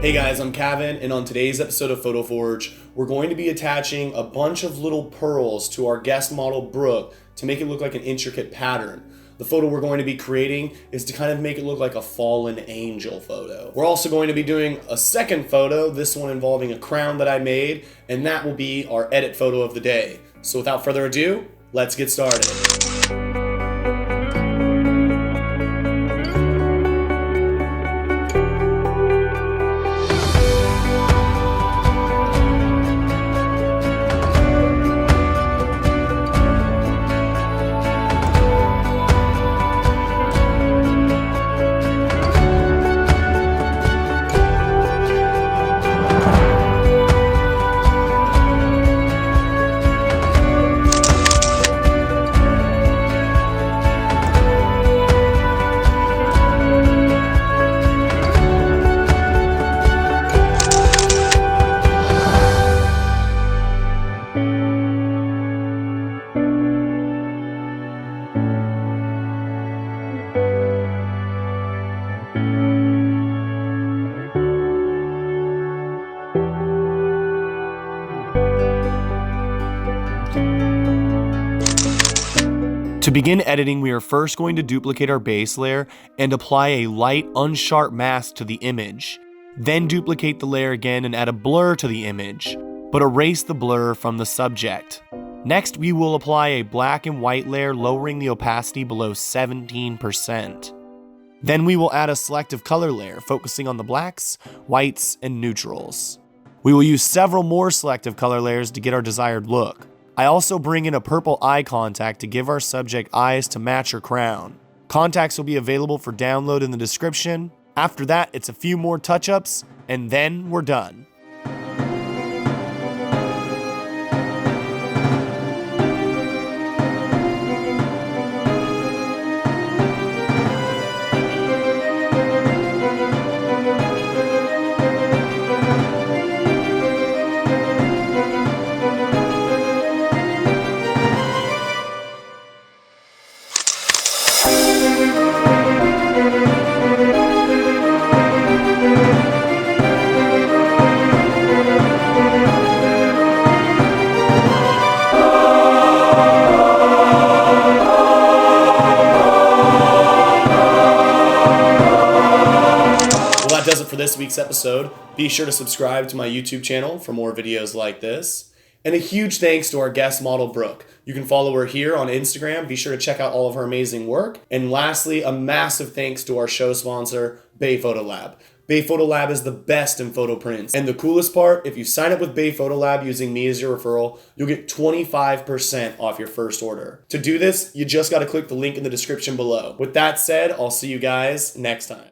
Hey guys, I'm Kavan, and on today's episode of PhotoForge, we're going to be attaching a bunch of little pearls to our guest model, Brooke, to make it look like an intricate pattern. The photo we're going to be creating is to kind of make it look like a fallen angel photo. We're also going to be doing a second photo, this one involving a crown that I made, and that will be our edit photo of the day. So without further ado, let's get started. To begin editing, we are first going to duplicate our base layer and apply a light, unsharp mask to the image. Then duplicate the layer again and add a blur to the image, but erase the blur from the subject. Next, we will apply a black and white layer, lowering the opacity below 17%. Then we will add a selective color layer, focusing on the blacks, whites, and neutrals. We will use several more selective color layers to get our desired look. I also bring in a purple eye contact to give our subject eyes to match her crown. Contacts will be available for download in the description. After that, it's a few more touch-ups, and then we're done. Well, that does it for this week's episode. Be sure to subscribe to my YouTube channel for more videos like this. And a huge thanks to our guest model, Brooke. You can follow her here on Instagram. Be sure to check out all of her amazing work. And lastly, a massive thanks to our show sponsor, BayPhoto Lab. BayPhoto Lab is the best in photo prints. And the coolest part, if you sign up with BayPhoto Lab using me as your referral, you'll get 25% off your first order. To do this, you just got to click the link in the description below. With that said, I'll see you guys next time.